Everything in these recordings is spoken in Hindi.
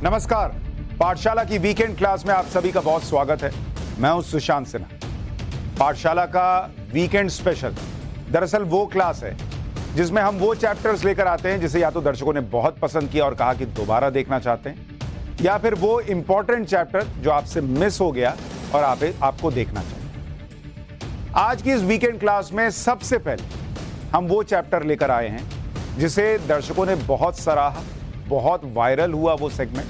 नमस्कार, पाठशाला की वीकेंड क्लास में आप सभी का बहुत स्वागत है। मैं हूं सुशांत सिन्हा। पाठशाला का वीकेंड स्पेशल दरअसल वो क्लास है जिसमें हम वो चैप्टर्स लेकर आते हैं जिसे या तो दर्शकों ने बहुत पसंद किया और कहा कि दोबारा देखना चाहते हैं, या फिर वो इंपॉर्टेंट चैप्टर जो आपसे मिस हो गया और आपको देखना चाहिए। आज की इस वीकेंड क्लास में सबसे पहले हम वो चैप्टर लेकर आए हैं जिसे दर्शकों ने बहुत सराहा, बहुत वायरल हुआ वो सेगमेंट,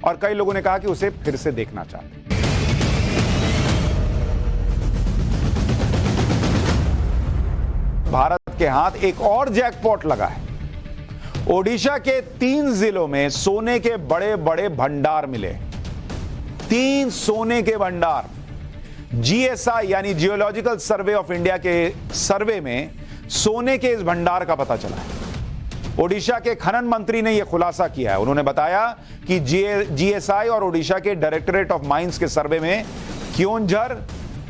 और कई लोगों ने कहा कि उसे फिर से देखना चाहते हैं। भारत के हाथ एक और जैकपॉट लगा है। ओडिशा के 3 जिलों में सोने के बड़े बड़े भंडार मिले। 3 सोने के भंडार। जीएसआई यानी जियोलॉजिकल सर्वे ऑफ इंडिया के सर्वे में सोने के इस भंडार का पता चला है। ओडिशा के खनन मंत्री ने यह खुलासा किया है। उन्होंने बताया कि जीएसआई और ओडिशा के डायरेक्टरेट ऑफ माइंस के सर्वे में क्योंझर,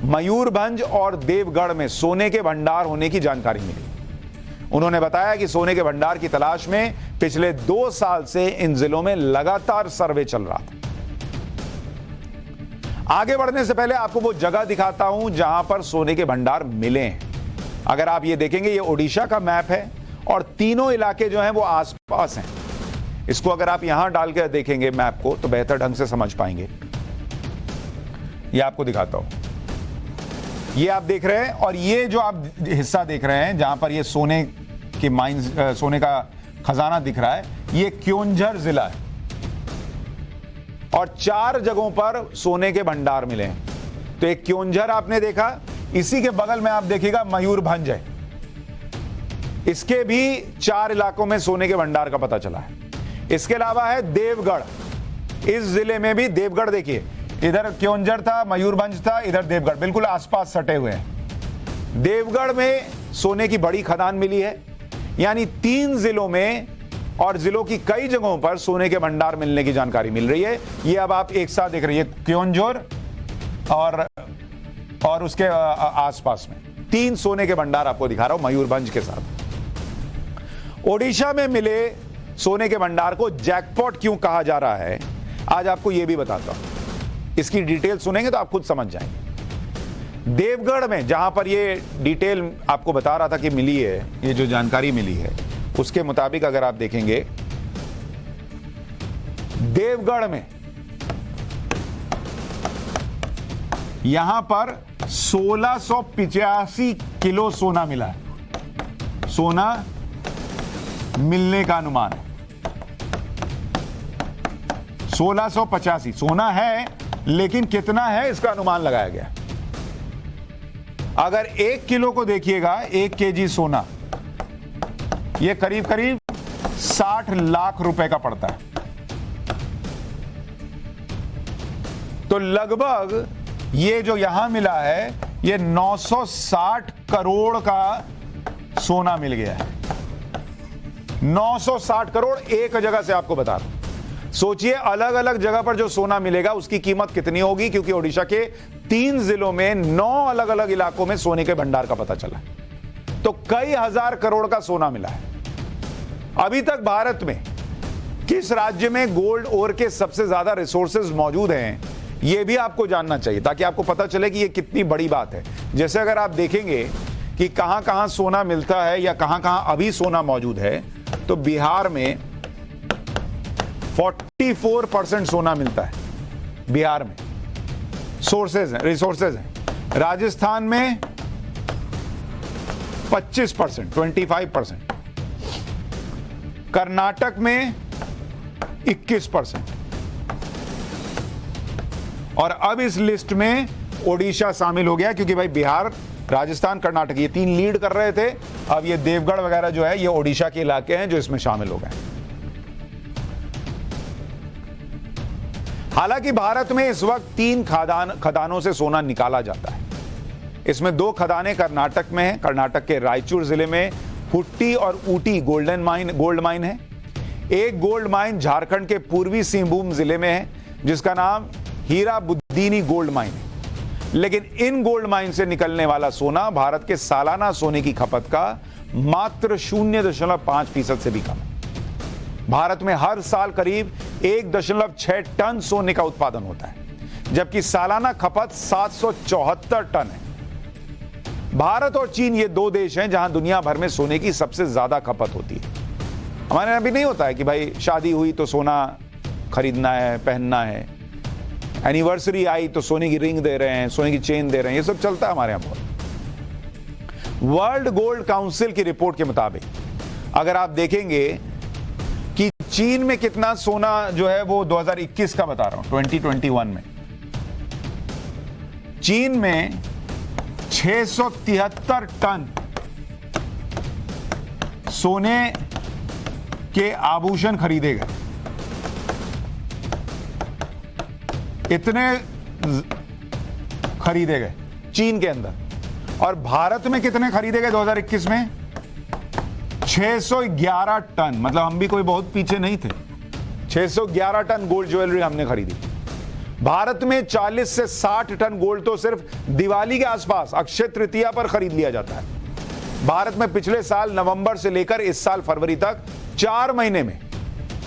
मयूरभंज और देवगढ़ में सोने के भंडार होने की जानकारी मिली। उन्होंने बताया कि सोने के भंडार की तलाश में पिछले 2 साल से इन जिलों में लगातार सर्वे चल रहा था। आगे बढ़ने से पहले आपको वो जगह दिखाता हूं जहां पर सोने के भंडार मिले हैं। अगर आप ये देखेंगे, ये ओडिशा का मैप है और तीनों इलाके जो हैं वो आसपास हैं। इसको अगर आप यहां डालकर देखेंगे मैप को तो बेहतर ढंग से समझ पाएंगे। ये आपको दिखाता हूं। ये आप देख रहे हैं, और ये जो आप हिस्सा देख रहे हैं जहां पर ये सोने की माइंस, सोने का खजाना दिख रहा है, ये क्योंझर जिला है और 4 जगहों पर सोने के भंडार मिले हैं। तो एक क्योंझर आपने देखा, इसी के बगल में आप देखिएगा मयूरभंज है। इसके भी 4 इलाकों में सोने के भंडार का पता चला है। इसके अलावा है देवगढ़। इस जिले में भी देवगढ़, देखिए इधर क्योंझर था, मयूरभंज था, इधर देवगढ़, बिल्कुल आसपास सटे हुए हैं। देवगढ़ में सोने की बड़ी खदान मिली है। यानी 3 जिलों में और जिलों की कई जगहों पर सोने के भंडार मिलने की जानकारी मिल रही है। ये अब आप एक साथ देख रहे हैं, क्योंझर और उसके आसपास में 3 सोने के भंडार आपको दिखा रहा हूं मयूरभंज के साथ। ओडिशा में मिले सोने के भंडार को जैकपॉट क्यों कहा जा रहा है, आज आपको यह भी बताता हूं। इसकी डिटेल सुनेंगे तो आप खुद समझ जाएंगे। देवगढ़ में जहां पर ये डिटेल आपको बता रहा था कि मिली है, ये जो जानकारी मिली है उसके मुताबिक अगर आप देखेंगे, देवगढ़ में यहां पर 1685 किलो सोना मिला है। सोना मिलने का अनुमान है 1685। सोना है, लेकिन कितना है इसका अनुमान लगाया गया। अगर 1 किलो को देखिएगा, 1 केजी सोना, यह करीब करीब 60 लाख रुपए का पड़ता है। तो लगभग ये जो यहां मिला है, ये 960 करोड़ का सोना मिल गया है। 960 करोड़ एक जगह से, आपको बता रहा हूं। सोचिए अलग अलग जगह पर जो सोना मिलेगा उसकी कीमत कितनी होगी, क्योंकि ओडिशा के 3 जिलों में 9 अलग अलग इलाकों में सोने के भंडार का पता चला है। तो कई हजार करोड़ का सोना मिला है। अभी तक भारत में किस राज्य में गोल्ड ओर के सबसे ज्यादा रिसोर्सेज मौजूद हैं, यह भी आपको जानना चाहिए, ताकि आपको पता चले कि यह कितनी बड़ी बात है। जैसे अगर आप देखेंगे कि कहां कहां सोना मिलता है या कहां कहां अभी सोना मौजूद है, तो बिहार में 44% सोना मिलता है। बिहार में सोर्सेज हैं, रिसोर्सेज हैं। राजस्थान में 25%, 25%। कर्नाटक में 21%। और अब इस लिस्ट में ओडिशा शामिल हो गया, क्योंकि भाई बिहार, राजस्थान, कर्नाटक ये 3 लीड कर रहे थे। अब ये देवगढ़ वगैरह जो है, ये ओडिशा के इलाके हैं जो इसमें शामिल हो गए। हालांकि भारत में इस वक्त 3 खदानों से सोना निकाला जाता है। इसमें 2 खदानें कर्नाटक में हैं। कर्नाटक के रायचूर जिले में हुट्टी और ऊटी गोल्ड माइन है। एक गोल्ड माइन झारखंड के पूर्वी सिंहभूम जिले में है, जिसका नाम हीरा बुद्दीनी गोल्ड माइन है। लेकिन इन गोल्ड माइन से निकलने वाला सोना भारत के सालाना सोने की खपत का मात्र 0.5% से भी कम है। भारत में हर साल करीब 1.6 टन सोने का उत्पादन होता है, जबकि सालाना खपत 774 टन है। भारत और चीन ये दो देश हैं जहां दुनिया भर में सोने की सबसे ज्यादा खपत होती है। हमारे यहां भी नहीं होता है कि भाई शादी हुई तो सोना खरीदना है, पहनना है, एनिवर्सरी आई तो सोने की रिंग दे रहे हैं, सोने की चेन दे रहे हैं, ये सब चलता है हमारे यहां बहुत। वर्ल्ड गोल्ड काउंसिल की रिपोर्ट के मुताबिक अगर आप देखेंगे कि चीन में कितना सोना जो है वो 2021 का बता रहा हूं, 2021 में चीन में 673 टन सोने के आभूषण खरीदे गए। इतने खरीदे गए चीन के अंदर। और भारत में कितने खरीदे गए 2021 में? 611 टन। मतलब हम भी कोई बहुत पीछे नहीं थे। 611 टन गोल्ड ज्वेलरी हमने खरीदी। भारत में 40 से 60 टन गोल्ड तो सिर्फ दिवाली के आसपास अक्षय तृतीया पर खरीद लिया जाता है। भारत में पिछले साल नवंबर से लेकर इस साल फरवरी तक 4 महीने में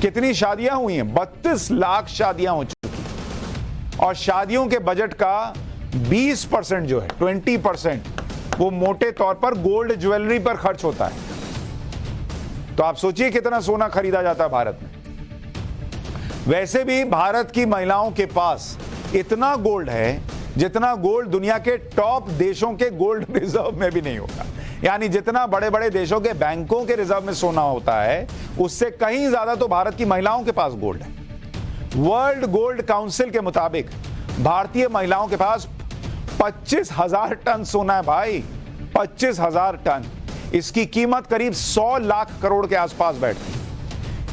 कितनी शादियां हुई हैं? 32 लाख शादियां हो चुकी। और शादियों के बजट का 20% जो है, 20% वो मोटे तौर पर गोल्ड ज्वेलरी पर खर्च होता है। तो आप सोचिए कितना सोना खरीदा जाता है भारत में। वैसे भी भारत की महिलाओं के पास इतना गोल्ड है जितना गोल्ड दुनिया के टॉप देशों के गोल्ड रिजर्व में भी नहीं होगा। यानी जितना बड़े बड़े देशों के बैंकों के रिजर्व में सोना होता है, उससे कहीं ज्यादा तो भारत की महिलाओं के पास गोल्ड है। वर्ल्ड गोल्ड काउंसिल के मुताबिक भारतीय महिलाओं के पास 25,000 टन सोना है भाई, 25,000 टन। इसकी कीमत करीब 100 लाख करोड़ के आसपास बैठती है।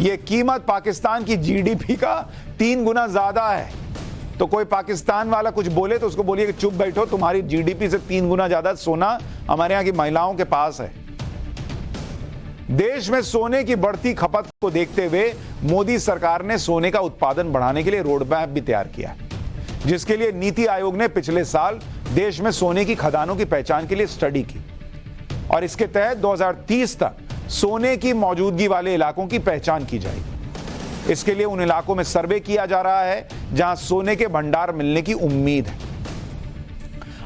यह कीमत पाकिस्तान की जीडीपी का 3 गुना ज्यादा है। तो कोई पाकिस्तान वाला कुछ बोले तो उसको बोलिए कि चुप बैठो, तुम्हारी जीडीपी से 3 गुना ज्यादा सोना हमारे यहां की महिलाओं के पास है। देश में सोने की बढ़ती खपत को देखते हुए मोदी सरकार ने सोने का उत्पादन बढ़ाने के लिए रोड मैप भी तैयार किया, जिसके लिए नीति आयोग ने पिछले साल देश में सोने की खदानों की पहचान के लिए स्टडी की। और इसके तहत 2030 तक सोने की मौजूदगी वाले इलाकों की पहचान की जाएगी। इसके लिए उन इलाकों में सर्वे किया जा रहा है जहां सोने के भंडार मिलने की उम्मीद है।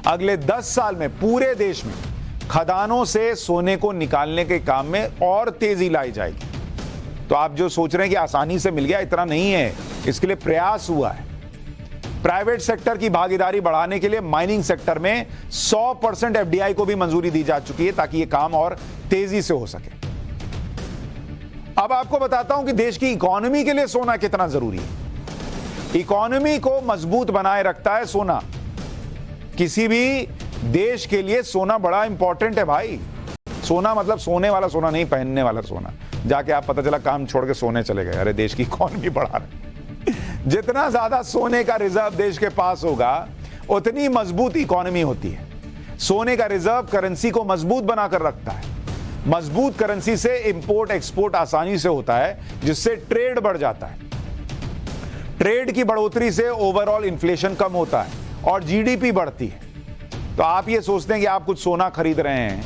अगले 10 साल में पूरे देश में खदानों से सोने को निकालने के काम में और तेजी लाई जाएगी। तो आप जो सोच रहे हैं कि आसानी से मिल गया, इतना नहीं है। इसके लिए प्रयास हुआ है। प्राइवेट सेक्टर की भागीदारी बढ़ाने के लिए माइनिंग सेक्टर में 100% एफडीआई को भी मंजूरी दी जा चुकी है ताकि यह काम और तेजी से हो सके। अब आपको बताता हूं कि देश की इकोनॉमी के लिए सोना कितना जरूरी है। इकोनॉमी को मजबूत बनाए रखता है सोना। किसी भी देश के लिए सोना बड़ा इंपॉर्टेंट है भाई। सोना मतलब सोने वाला सोना नहीं, पहनने वाला सोना। जाके आप पता चला काम छोड़ के सोने चले गए, अरे देश की इकोनॉमी बढ़ा रहे। जितना ज्यादा सोने का रिजर्व देश के पास होगा उतनी मजबूत इकोनॉमी होती है। सोने का रिजर्व करेंसी को मजबूत बनाकर रखता है। मजबूत करेंसी से इंपोर्ट एक्सपोर्ट आसानी से होता है, जिससे ट्रेड बढ़ जाता है। ट्रेड की बढ़ोतरी से ओवरऑल इन्फ्लेशन कम होता है और जीडीपी बढ़ती है। तो आप ये सोचते हैं कि आप कुछ सोना खरीद रहे हैं,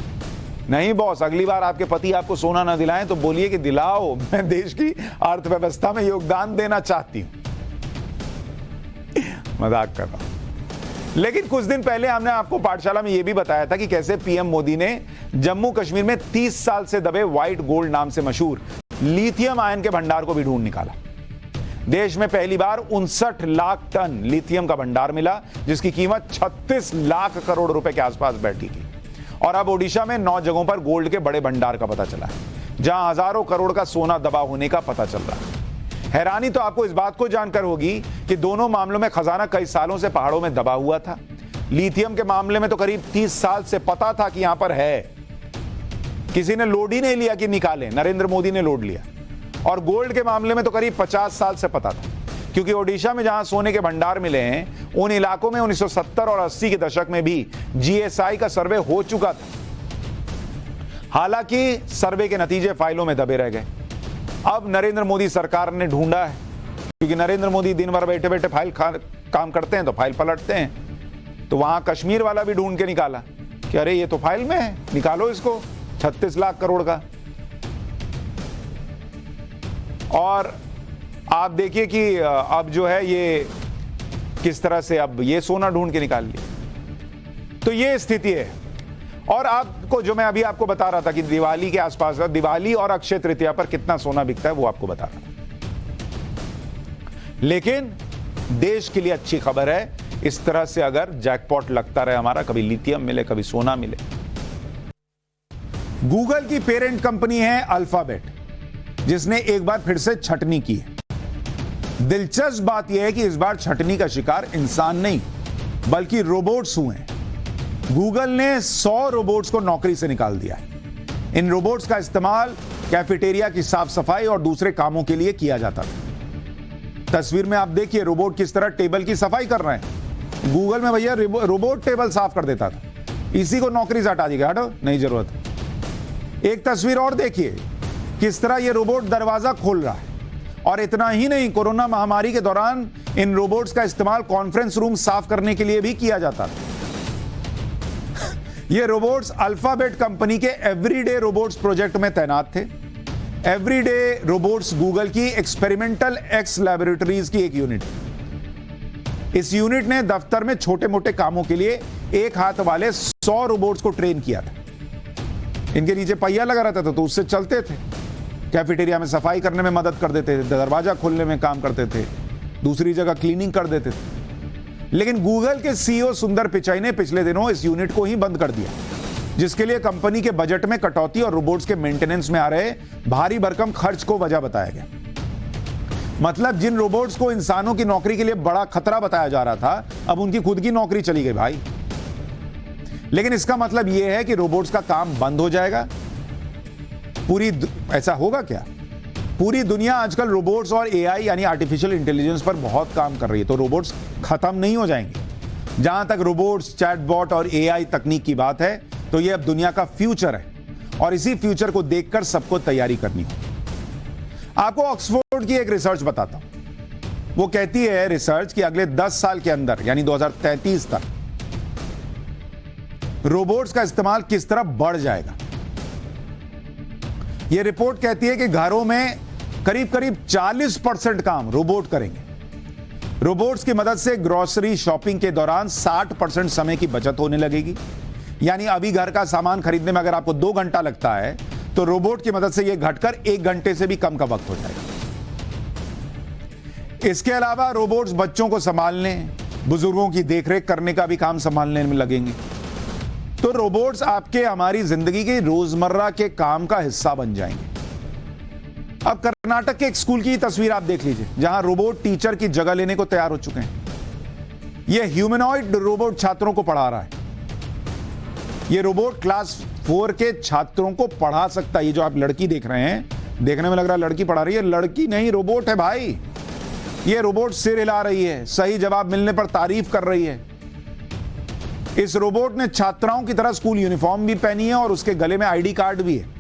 नहीं बॉस, अगली बार आपके पति आपको सोना ना दिलाएं तो बोलिए कि दिलाओ, मैं देश की अर्थव्यवस्था में योगदान देना चाहती हूं। मजाक कर रहा हूं। लेकिन कुछ दिन पहले हमने आपको पाठशाला में यह भी बताया था कि कैसे पीएम मोदी ने जम्मू कश्मीर में 30 साल से दबे व्हाइट गोल्ड नाम से मशहूर लिथियम आयन के भंडार को भी ढूंढ निकाला। देश में पहली बार 59 लाख टन लिथियम का भंडार मिला, जिसकी कीमत 36 लाख करोड़ रुपए के आसपास बैठी थी। और अब ओडिशा में 9 जगहों पर गोल्ड के बड़े भंडार का पता चला है, जहां हजारों करोड़ का सोना दबा होने का पता चल रहा है। हैरानी तो आपको इस बात को जानकर होगी कि दोनों मामलों में खजाना कई सालों से पहाड़ों में दबा हुआ था। लिथियम के मामले में तो करीब 30 साल से पता था कि यहां पर है, किसी ने लोड ही नहीं लिया कि निकालें, नरेंद्र मोदी ने लोड लिया। और गोल्ड के मामले में तो करीब 50 साल से पता था, क्योंकि ओडिशा में जहां सोने के भंडार मिले हैं उन इलाकों में 1970 और 80 के दशक में भी जीएसआई का सर्वे हो चुका था। हालांकि सर्वे के नतीजे फाइलों में दबे रह गए। अब नरेंद्र मोदी सरकार ने ढूंढा है, क्योंकि नरेंद्र मोदी दिन भर बैठे बैठे फाइल काम करते हैं तो फाइल पलटते हैं। तो वहां कश्मीर वाला भी ढूंढ के निकाला कि अरे ये तो फाइल में है, निकालो इसको, 36 लाख करोड़ का। और आप देखिए कि अब जो है ये किस तरह से अब ये सोना ढूंढ के निकाल लिया। तो ये स्थिति है। और आपको जो मैं अभी आपको बता रहा था कि दिवाली के आसपास, दिवाली और अक्षय तृतीया पर कितना सोना बिकता है वो आपको बता रहा था। लेकिन देश के लिए अच्छी खबर है, इस तरह से अगर जैकपॉट लगता रहे हमारा, कभी लिथियम मिले कभी सोना मिले। गूगल की पेरेंट कंपनी है अल्फाबेट, जिसने एक बार फिर से छटनी की है। दिलचस्प बात यह है कि इस बार छटनी का शिकार इंसान नहीं बल्कि रोबोट्स हुए हैं। गूगल ने 100 रोबोट्स को नौकरी से निकाल दिया है। इन रोबोट्स का इस्तेमाल कैफेटेरिया की साफ सफाई और दूसरे कामों के लिए किया जाता था। तस्वीर में आप देखिए रोबोट किस तरह टेबल की सफाई कर रहे हैं। गूगल में भैया रोबोट टेबल साफ कर देता था, इसी को नौकरी से हटा दिया, हटो नहीं जरूरत। एक तस्वीर और देखिए किस तरह यह रोबोट दरवाजा खोल रहा है। और इतना ही नहीं, कोरोना महामारी के दौरान इन रोबोट्स का इस्तेमाल कॉन्फ्रेंस रूम साफ करने के लिए भी किया जाता था। ये रोबोट्स अल्फाबेट कंपनी के एवरीडे रोबोट्स प्रोजेक्ट में तैनात थे। एवरीडे रोबोट्स गूगल की एक्सपेरिमेंटल एक्स लैबोरेटरीज की एक यूनिट। इस यूनिट ने दफ्तर में छोटे मोटे कामों के लिए एक हाथ वाले 100 रोबोट्स को ट्रेन किया था। इनके नीचे पहिया लगा रहता था तो उससे चलते थे, कैफेटेरिया में सफाई करने में मदद कर देते थे, दरवाजा खोलने में काम करते थे, दूसरी जगह क्लीनिंग कर देते थे। लेकिन गूगल के सीईओ सुंदर पिचाई ने पिछले दिनों इस यूनिट को ही बंद कर दिया, जिसके लिए कंपनी के बजट में कटौती और रोबोट्स के मेंटेनेंस में आ रहे भारी भरकम खर्च को वजह बताया गया। मतलब जिन रोबोट्स को इंसानों की नौकरी के लिए बड़ा खतरा बताया जा रहा था, अब उनकी खुद की नौकरी चली गई भाई। लेकिन इसका मतलब यह है कि रोबोट्स का काम बंद हो जाएगा। ऐसा होगा क्या? पूरी दुनिया आजकल रोबोट्स और एआई यानी आर्टिफिशियल इंटेलिजेंस पर बहुत काम कर रही है, तो रोबोट्स खत्म नहीं हो जाएंगे। जहां तक रोबोट्स, चैटबॉट और एआई तकनीक की बात है, तो यह अब दुनिया का फ्यूचर है और इसी फ्यूचर को देखकर सबको तैयारी करनी होगी। आपको ऑक्सफोर्ड की एक रिसर्च बताता हूं। वो कहती है रिसर्च कि अगले 10 साल के अंदर यानी 2033 तक रोबोट्स का इस्तेमाल किस तरह बढ़ जाएगा। यह रिपोर्ट कहती है कि घरों में करीब 40% काम रोबोट करेंगे। रोबोट्स की मदद से ग्रोसरी शॉपिंग के दौरान 60% समय की बचत होने लगेगी। यानी अभी घर का सामान खरीदने में अगर आपको 2 घंटा लगता है, तो रोबोट की मदद से यह घटकर 1 घंटे से भी कम का वक्त हो जाएगा। इसके अलावा रोबोट्स बच्चों को संभालने, बुजुर्गों की देखरेख करने का भी काम संभालने में लगेंगे। तो रोबोट्स आपके हमारी जिंदगी के रोजमर्रा के काम का हिस्सा बन जाएंगे। अब कर्नाटक के एक स्कूल की तस्वीर आप देख लीजिए, जहां रोबोट टीचर की जगह लेने को तैयार हो चुके हैं। यह ह्यूमनॉइड रोबोट छात्रों को पढ़ा रहा है। यह रोबोट क्लास 4 के छात्रों को पढ़ा सकता है। ये जो आप लड़की देख रहे हैं, देखने में लग रहा है लड़की पढ़ा रही है, लड़की नहीं रोबोट है भाई। यह रोबोट सिर हिला रही है, सही जवाब मिलने पर तारीफ कर रही है। इस रोबोट ने छात्राओं की तरह स्कूल यूनिफॉर्म भी पहनी है और उसके गले में आईडी कार्ड भी है।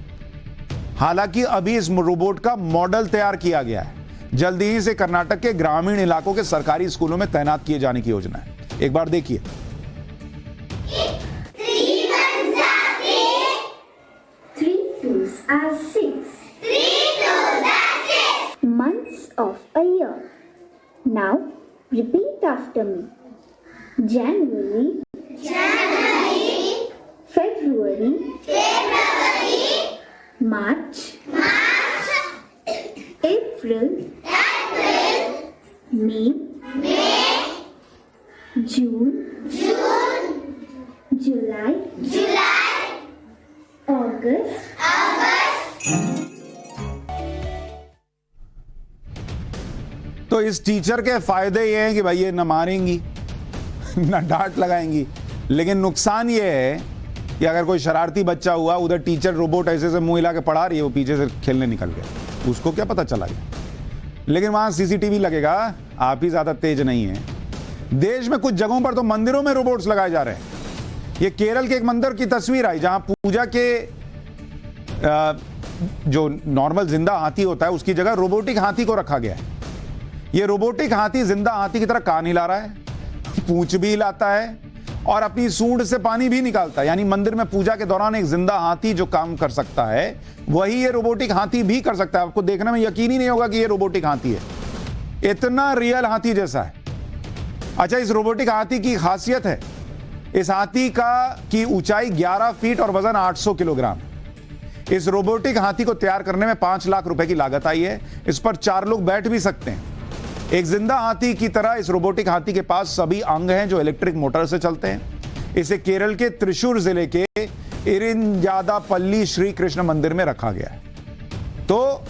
हालांकि अभी इस रोबोट का मॉडल तैयार किया गया है। जल्दी ही से कर्नाटक के ग्रामीण इलाकों के सरकारी स्कूलों में तैनात किए जाने की योजना है। एक बार देखिए। 3 2s are 6. 3 2s are 6. Months of a year. Now repeat after me. January, February, March, April, May, June, July, August, तो इस टीचर के फायदे ये हैं कि भाई ये न मारेंगी न डांट लगाएंगी, लेकिन नुकसान ये है कि अगर कोई शरारती बच्चा हुआ, उधर टीचर रोबोट ऐसे से मुंह हिला के पढ़ा रही है, वो पीछे से खेलने निकल गया, उसको क्या पता चला गया। लेकिन वहां सीसीटीवी लगेगा, आप ही ज्यादा तेज नहीं है। देश में कुछ जगहों पर तो मंदिरों में रोबोट्स लगाए जा रहे हैं। ये केरल के एक मंदिर की तस्वीर आई जहां पूजा के जो नॉर्मल जिंदा हाथी होता है उसकी जगह रोबोटिक हाथी को रखा गया है। ये रोबोटिक हाथी जिंदा हाथी की तरह कान हिला रहा है, पूंछ भी हिलाता है और अपनी सूंड से पानी भी निकालता है। यानी मंदिर में पूजा के दौरान एक जिंदा हाथी जो काम कर सकता है, वही ये रोबोटिक हाथी भी कर सकता है। आपको देखने में यकीन ही नहीं होगा कि ये रोबोटिक हाथी है। इतना रियल हाथी जैसा है। अच्छा, इस रोबोटिक हाथी की खासियत है, इस हाथी की ऊंचाई 11 फीट और वजन 800 किलोग्राम। इस रोबोटिक हाथी को तैयार करने में 5 लाख रुपए की लागत आई है। इस पर 4 लोग बैठ भी सकते हैं। एक जिंदा हाथी की तरह इस रोबोटिक हाथी के पास सभी अंग हैं जो इलेक्ट्रिक मोटर से चलते हैं। इसे केरल के त्रिशूर जिले के इरिंजादापल्ली श्री कृष्ण मंदिर में रखा गया है। तो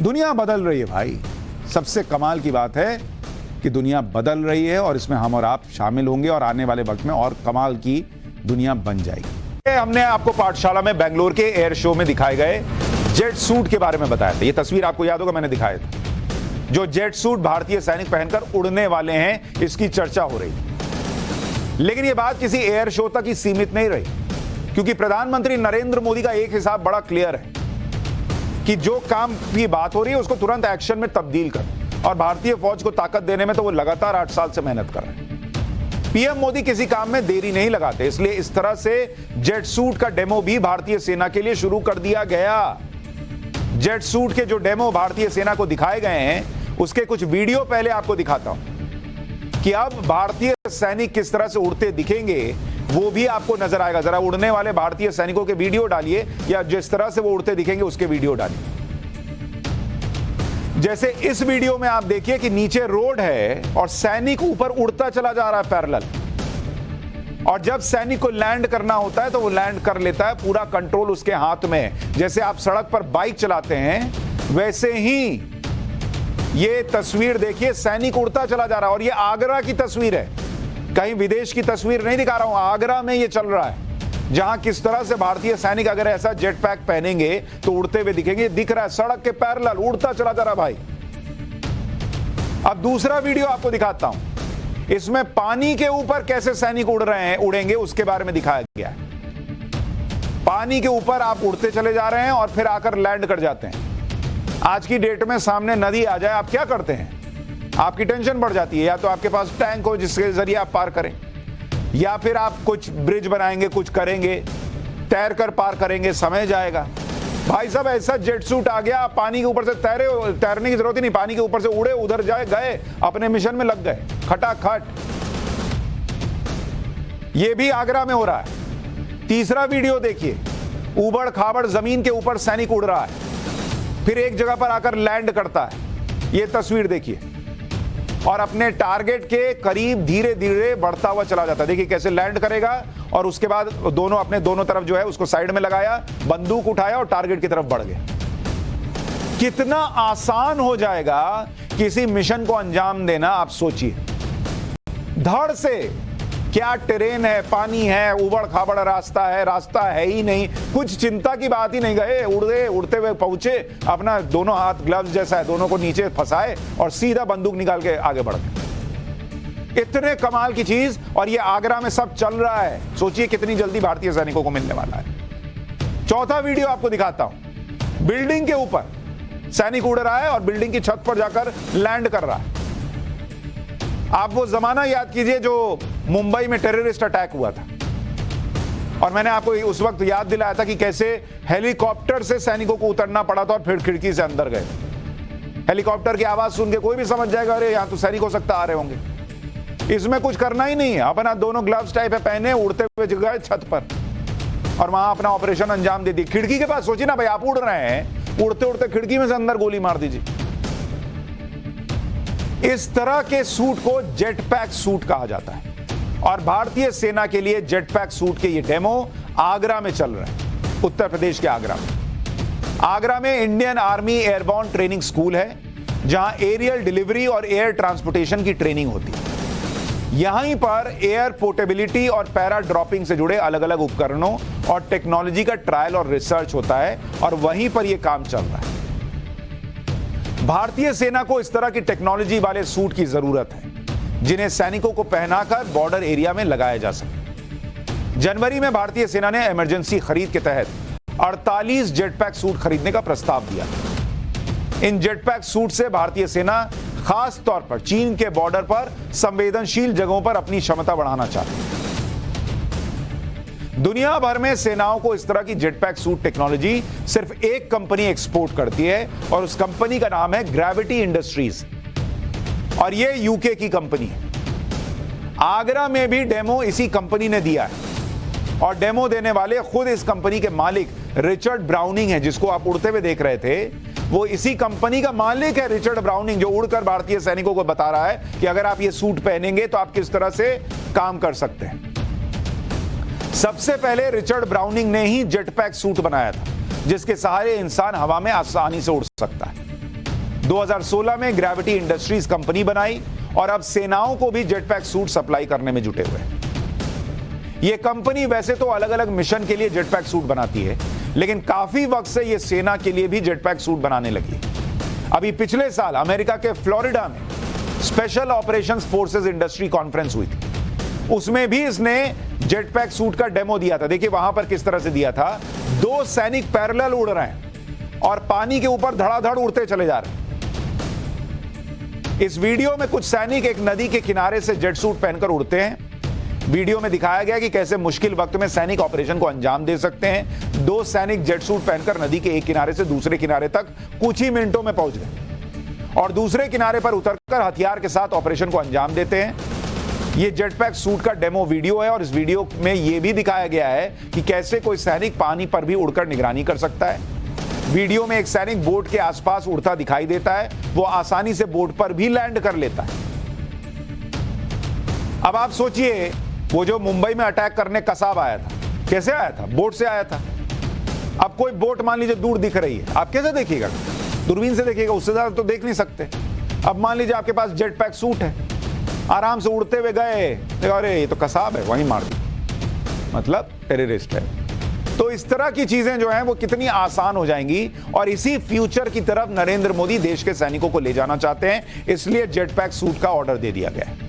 दुनिया बदल रही है भाई। सबसे कमाल की बात है कि दुनिया बदल रही है और इसमें हम और आप शामिल होंगे और आने वाले वक्त में और कमाल की दुनिया बन जाएगी। हमने आपको पाठशाला में बेंगलोर के एयर शो में दिखाए गए जेट सूट के बारे में बताया था। यह तस्वीर आपको याद होगा, मैंने दिखाया था। जो जेट सूट भारतीय सैनिक पहनकर उड़ने वाले हैं, इसकी चर्चा हो रही। लेकिन यह बात किसी एयर शो तक ही सीमित नहीं रही, क्योंकि प्रधानमंत्री नरेंद्र मोदी का एक हिसाब बड़ा क्लियर है कि जो काम की बात हो रही है उसको तुरंत एक्शन में तब्दील कर, और भारतीय फौज को ताकत देने में तो वो लगातार 8 साल से मेहनत कर रहे हैं। पीएम मोदी किसी काम में देरी नहीं लगाते, इसलिए इस तरह से जेट सूट का डेमो भी भारतीय सेना के लिए शुरू कर दिया गया। जेट सूट के जो डेमो भारतीय सेना को दिखाए गए हैं, उसके कुछ वीडियो पहले आपको दिखाता हूं कि अब भारतीय सैनिक किस तरह से उड़ते दिखेंगे, वो भी आपको नजर आएगा। जरा उड़ने वाले भारतीय सैनिकों के वीडियो डालिए, या जिस तरह से वो उड़ते दिखेंगे उसके वीडियो डालिए। जैसे इस वीडियो में आप देखिए कि नीचे रोड है और सैनिक ऊपर उड़ता चला जा रहा है पैरेलल, और जब सैनिक को लैंड करना होता है तो वो लैंड कर लेता है, पूरा कंट्रोल उसके हाथ में। जैसे आप सड़क पर बाइक चलाते हैं, वैसे ही ये तस्वीर देखिए, सैनिक उड़ता चला जा रहा है। और ये आगरा की तस्वीर है, कहीं विदेश की तस्वीर नहीं दिखा रहा हूं, आगरा में ये चल रहा है, जहां किस तरह से भारतीय सैनिक अगर ऐसा जेट पैक पहनेंगे तो उड़ते हुए दिखेंगे। दिख रहा है सड़क के पैरेलल उड़ता चला जा रहा भाई। अब दूसरा वीडियो आपको दिखाता हूं, इसमें पानी के ऊपर कैसे सैनिक उड़ रहे हैं, उड़ेंगे, उसके बारे में दिखाया गया है। पानी के ऊपर आप उड़ते चले जा रहे हैं और फिर आकर लैंड कर जाते हैं। आज की डेट में सामने नदी आ जाए, आप क्या करते हैं? आपकी टेंशन बढ़ जाती है। या तो आपके पास टैंक हो जिसके जरिए आप पार करें, या फिर आप कुछ ब्रिज बनाएंगे, कुछ करेंगे, तैर कर पार करेंगे, समय जाएगा। भाई साहब, ऐसा जेट सूट आ गया, पानी के ऊपर से तैरने की जरूरत ही नहीं, पानी के ऊपर से उड़े, उधर जाए, गए, अपने मिशन में लग गए खटाखट। ये भी आगरा में हो रहा है। तीसरा वीडियो देखिए, ऊबड़ खाबड़ जमीन के ऊपर सैनिक उड़ रहा है, फिर एक जगह पर आकर लैंड करता है। ये तस्वीर देखिए, और अपने टारगेट के करीब धीरे धीरे बढ़ता हुआ चला जाता है। देखिए कैसे लैंड करेगा, और उसके बाद दोनों तरफ जो है उसको साइड में लगाया, बंदूक उठाया और टारगेट की तरफ बढ़ गया। कितना आसान हो जाएगा किसी मिशन को अंजाम देना, आप सोचिए। धड़ से क्या टेरेन है, पानी है, उबड़ खाबड़ रास्ता है ही नहीं, कुछ चिंता की बात ही नहीं। गए, उड़ते हुए पहुंचे, अपना दोनों हाथ ग्लव्स जैसा है, दोनों को नीचे फंसाए और सीधा बंदूक निकाल के आगे बढ़ गए। इतने कमाल की चीज, और ये आगरा में सब चल रहा है। सोचिए कितनी जल्दी भारतीय सैनिकों को मिलने वाला है। चौथा वीडियो आपको दिखाता हूं, बिल्डिंग के ऊपर सैनिक उड़ रहा है और बिल्डिंग की छत पर जाकर लैंड कर रहा है। आप वो जमाना याद कीजिए जो मुंबई में टेररिस्ट अटैक हुआ था, और मैंने आपको उस वक्त याद दिलाया था कि कैसे हेलीकॉप्टर से सैनिकों को उतरना पड़ा था और फिर खिड़की से अंदर गए। हेलीकॉप्टर की आवाज सुन के कोई भी समझ जाएगा, अरे यहां तो सैनिक हो सकता आ रहे होंगे। इसमें कुछ करना ही नहीं है, अपना दोनों ग्लव्स टाइप है पहने, उड़ते हुए गए छत पर और वहां अपना ऑपरेशन अंजाम दे दी। खिड़की के पास सोचिए ना भाई, आप उड़ रहे हैं, उड़ते उड़ते खिड़की में से अंदर गोली मार दीजिए। इस तरह के सूट को जेट पैक सूट कहा जाता है, और भारतीय सेना के लिए जेट पैक सूट के ये डेमो आगरा में चल रहे हैं, उत्तर प्रदेश के आगरा में। आगरा में Indian army airborne training school है, जहां एरियल डिलीवरी और एयर ट्रांसपोर्टेशन की ट्रेनिंग होती है। यहीं पर एयर पोर्टेबिलिटी और पैरा ड्रॉपिंग से जुड़े अलग अलग उपकरणों और टेक्नोलॉजी का ट्रायल और रिसर्च होता है, और वहीं पर यह काम चल रहा है। भारतीय सेना को इस तरह की टेक्नोलॉजी वाले सूट की जरूरत है, जिन्हें सैनिकों को पहनाकर बॉर्डर एरिया में लगाया जा सके। जनवरी में भारतीय सेना ने इमरजेंसी खरीद के तहत 48 जेटपैक सूट खरीदने का प्रस्ताव दिया। इन जेटपैक सूट से भारतीय सेना खास तौर पर चीन के बॉर्डर पर संवेदनशील जगहों पर अपनी क्षमता बढ़ाना चाहती है। दुनिया भर में सेनाओं को इस तरह की जेटपैक सूट टेक्नोलॉजी सिर्फ एक कंपनी एक्सपोर्ट करती है, और उस कंपनी का नाम है ग्रेविटी इंडस्ट्रीज। और ये यूके की कंपनी है। आगरा में भी डेमो इसी कंपनी ने दिया है और डेमो देने वाले खुद इस कंपनी के मालिक रिचर्ड ब्राउनिंग है, जिसको आप उड़ते हुए देख रहे थे। वो इसी कंपनी का मालिक है रिचर्ड ब्राउनिंग, जो उड़कर भारतीय सैनिकों को बता रहा है कि अगर आप ये सूट पहनेंगे तो आप किस तरह से काम कर सकते हैं। सबसे पहले रिचर्ड ब्राउनिंग ने ही जेट पैक सूट बनाया था, जिसके सहारे इंसान हवा में आसानी से उड़ सकता है। 2016 में ग्रेविटी इंडस्ट्रीज कंपनी बनाई और अब सेनाओं को भी जेट पैक सूट सप्लाई करने में जुटे हुए हैं। यह कंपनी वैसे तो अलग अलग मिशन के लिए जेट पैक सूट बनाती है, लेकिन काफी वक्त से यह सेना के लिए भी जेट पैक सूट बनाने लगी। अभी पिछले साल अमेरिका के फ्लोरिडा में special operations forces industry conference हुई थी, उसमें भी इसने जेट पैक सूट का डेमो दिया था। देखिए वहां पर किस तरह से दिया था। 2 सैनिक पैरेलल उड़ रहे हैं और पानी के ऊपर धड़ाधड़ उड़ते चले जा रहे हैं। इस वीडियो में कुछ सैनिक एक नदी के किनारे से जेट सूट पहनकर उड़ते हैं। वीडियो में दिखाया गया कि कैसे मुश्किल वक्त में सैनिक ऑपरेशन को अंजाम दे सकते हैं। 2 सैनिक जेट सूट पहनकर नदी के एक किनारे से दूसरे किनारे तक कुछ ही मिनटों में पहुंच गए और दूसरे किनारे पर उतरकर हथियार के साथ ऑपरेशन को अंजाम देते हैं। यह जेट पैक सूट का डेमो वीडियो है और इस वीडियो में यह भी दिखाया गया है कि कैसे कोई सैनिक पानी पर भी उड़कर निगरानी कर सकता है। वीडियो में एक सैनिक बोट के आसपास उड़ता दिखाई देता है, वो आसानी से बोट पर भी लैंड कर लेता है। अब आप सोचिए, वो जो मुंबई में अटैक करने कसाब आया था, कैसे आया था? बोट से आया था। अब कोई बोट मान लीजिए दूर दिख रही है, आप कैसे देखिएगा? दूरबीन से देखिएगा, उससे ज्यादा तो देख नहीं सकते। अब मान लीजिए आपके पास जेट पैक सूट है, आराम से उड़ते हुए गए, अरे ये तो कसाब है, वहीं मार दिया, मतलब टेररिस्ट है। तो इस तरह की चीजें जो हैं वो कितनी आसान हो जाएंगी और इसी फ्यूचर की तरफ नरेंद्र मोदी देश के सैनिकों को ले जाना चाहते हैं, इसलिए जेट पैक सूट का ऑर्डर दे दिया गया है।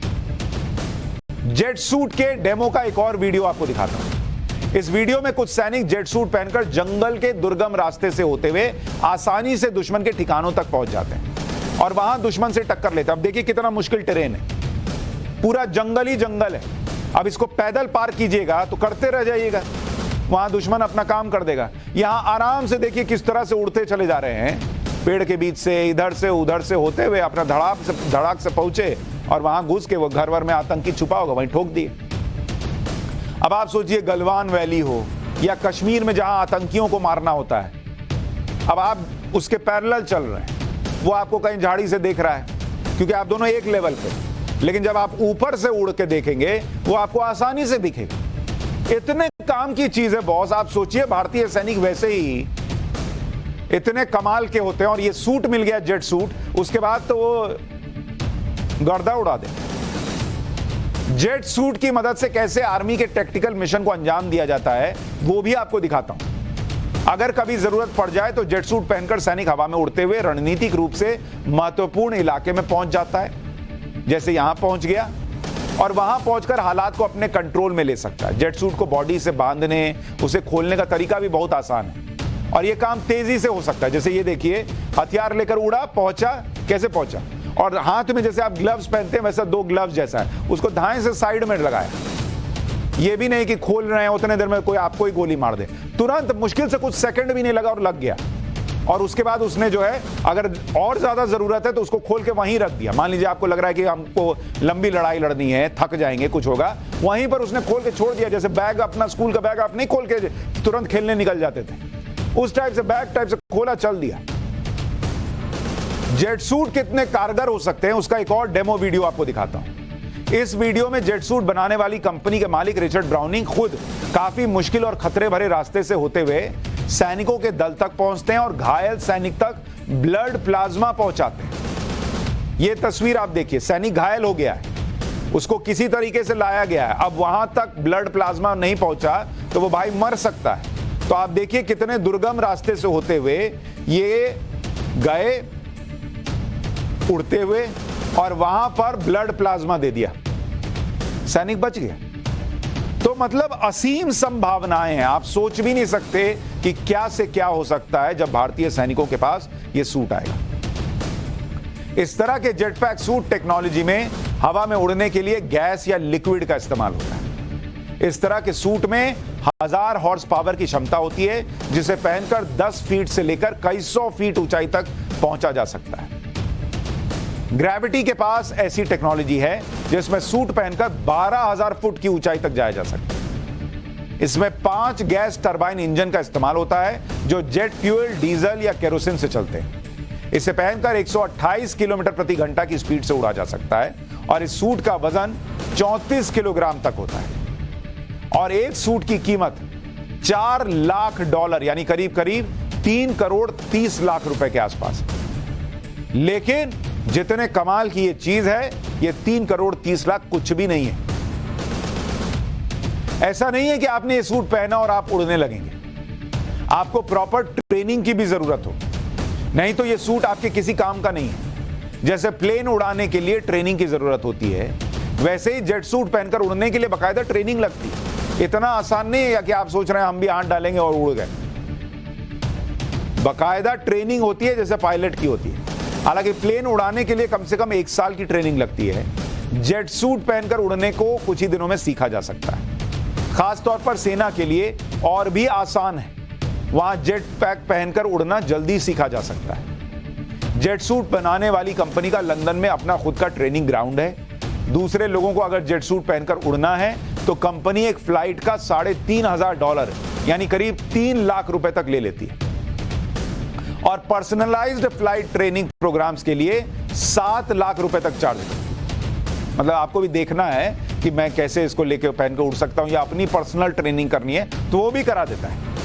जेट सूट के डेमो का एक और वीडियो आपको दिखाता हूं। इस वीडियो में कुछ सैनिक जेट सूट पहनकर जंगल के दुर्गम रास्ते से होते हुए आसानी से दुश्मन के ठिकानों तक पहुंच जाते हैं और वहां दुश्मन से टक्कर लेते हैं। अब देखिए कितना मुश्किल टेरेन है, पूरा जंगल ही जंगल है। अब इसको पैदल पार कीजिएगा तो करते रह जाइएगा, वहां दुश्मन अपना काम कर देगा। यहां आराम से देखिए किस तरह से उड़ते चले जा रहे हैं, पेड़ के बीच से इधर से उधर से होते हुए अपना धड़ाक से पहुंचे और वहां घुस के वो घर वर में आतंकी छुपा होगा, वहीं ठोक दिए। अब आप सोचिए गलवान वैली हो या कश्मीर में जहां आतंकियों को मारना होता है, अब आप उसके पैरेलल चल रहे हैं, वो आपको कहीं झाड़ी से देख रहा है क्योंकि आप दोनों एक लेवल पे, लेकिन जब आप ऊपर से उड़ के देखेंगे वो आपको आसानी से दिखेगा। इतने काम की चीज है बॉस। आप सोचिए भारतीय सैनिक वैसे ही इतने कमाल के होते हैं और ये सूट मिल गया जेट सूट, उसके बाद तो वो गर्दा उड़ा दे। जेट सूट की मदद से कैसे आर्मी के टैक्टिकल मिशन को अंजाम दिया जाता है वो भी आपको दिखाता हूं। अगर कभी जरूरत पड़ जाए तो जेट सूट पहनकर सैनिक हवा में उड़ते हुए रणनीतिक रूप से महत्वपूर्ण इलाके में पहुंच जाता है, जैसे यहां पहुंच गया, और वहां पहुंचकर हालात को अपने कंट्रोल में ले सकता है। जेट सूट को बॉडी से बांधने, उसे खोलने का तरीका भी बहुत आसान है और यह काम तेजी से हो सकता है। जैसे ये देखिए, हथियार लेकर उड़ा, पहुंचा, कैसे पहुंचा, और हाथ में जैसे आप ग्लव्स पहनते हैं वैसा 2 ग्लव्स जैसा है, उसको दाएं से साइड में लगाया। ये भी नहीं कि खोल रहे हैं उतने देर में कोई आपको ही गोली मार दे, तुरंत मुश्किल से कुछ सेकंड भी नहीं लगा और लग गया। और उसके बाद उसने जो है अगर और ज्यादा जरूरत है तो उसको खोल के वहीं रख दिया। मान लीजिए आपको लग रहा है कि हमको लंबी लड़ाई लड़नी है, थक जाएंगे, कुछ होगा, वहीं पर उसने खोल के छोड़ दिया। जैसे बैग, अपना स्कूल का बैग आप नहीं खोल के तुरंत खेलने निकल जाते थे, उस टाइप से बैग टाइप से खोला, चल दिया। जेट सूट कितने कारगर हो सकते हैं उसका एक और डेमो वीडियो आपको दिखाता हूं। इस वीडियो में जेट सूट बनाने वाली कंपनी के मालिक रिचर्ड ब्राउनिंग खुद काफी मुश्किल और खतरे भरे रास्ते से होते हुए सैनिकों के दल तक पहुंचते हैं और घायल सैनिक तक ब्लड प्लाज्मा पहुंचाते हैं। यह तस्वीर आप देखिए, सैनिक घायल हो गया है, उसको किसी तरीके से लाया गया है, अब वहां तक ब्लड प्लाज्मा नहीं पहुंचा तो वो भाई मर सकता है। तो आप देखिए कितने दुर्गम रास्ते से होते हुए ये गए, उड़ते हुए, और वहां पर ब्लड प्लाज्मा दे दिया, सैनिक बच गया। तो मतलब असीम संभावनाएं हैं, आप सोच भी नहीं सकते कि क्या से क्या हो सकता है जब भारतीय सैनिकों के पास यह सूट आएगा। इस तरह के जेट पैक सूट टेक्नोलॉजी में हवा में उड़ने के लिए गैस या लिक्विड का इस्तेमाल होता है। इस तरह के सूट में 1000 हॉर्स पावर की क्षमता होती है, जिसे पहनकर 10 फीट से लेकर कई सौ फीट ऊंचाई तक पहुंचा जा सकता है। ग्रेविटी के पास ऐसी टेक्नोलॉजी है जिसमें सूट पहनकर 12,000 फुट की ऊंचाई तक जाया जा सकता है। इसमें 5 गैस टरबाइन इंजन का इस्तेमाल होता है जो जेट फ्यूल, डीजल या केरोसिन से चलते हैं। इसे पहनकर 128 किलोमीटर प्रति घंटा की स्पीड से उड़ा जा सकता है और इस सूट का वजन 34 किलोग्राम तक होता है और एक सूट की कीमत $4 लाख यानी करीब करीब 3 करोड़ 30 लाख रुपए के आसपास। लेकिन जितने कमाल की ये चीज है, ये 3 करोड़ 30 लाख कुछ भी नहीं है। ऐसा नहीं है कि आपने ये सूट पहना और आप उड़ने लगेंगे। आपको प्रॉपर ट्रेनिंग की भी जरूरत हो, नहीं तो ये सूट आपके किसी काम का नहीं है। जैसे प्लेन उड़ाने के लिए ट्रेनिंग की जरूरत होती है, वैसे ही जेट सूट पहनकर उड़ने के लिए बाकायदा ट्रेनिंग लगती है। इतना आसान नहीं है कि आप सोच रहे हैं हम भी हाथ डालेंगे और उड़ गए। बाकायदा ट्रेनिंग होती है जैसे पायलट की होती है। हालांकि प्लेन उड़ाने के लिए कम से कम 1 साल की ट्रेनिंग लगती है। जेट सूट पहनकर उड़ने को कुछ ही दिनों में सीखा जा सकता है। खासतौर पर सेना के लिए और भी आसान है, वहां जेट पैक पहनकर उड़ना जल्दी सीखा जा सकता है। जेट सूट बनाने वाली कंपनी का लंदन में अपना खुद का ट्रेनिंग ग्राउंड है। दूसरे लोगों को अगर जेट सूट पहनकर उड़ना है तो कंपनी एक फ्लाइट का $3,500 यानी करीब 3 लाख रुपए तक ले लेती है और पर्सनलाइज्ड फ्लाइट ट्रेनिंग प्रोग्राम्स के लिए 7 लाख रुपए तक चार्ज करती है। मतलब आपको भी देखना है कि मैं कैसे इसको लेकर पहनकर उड़ सकता हूं या अपनी पर्सनल ट्रेनिंग करनी है तो वो भी करा देता है।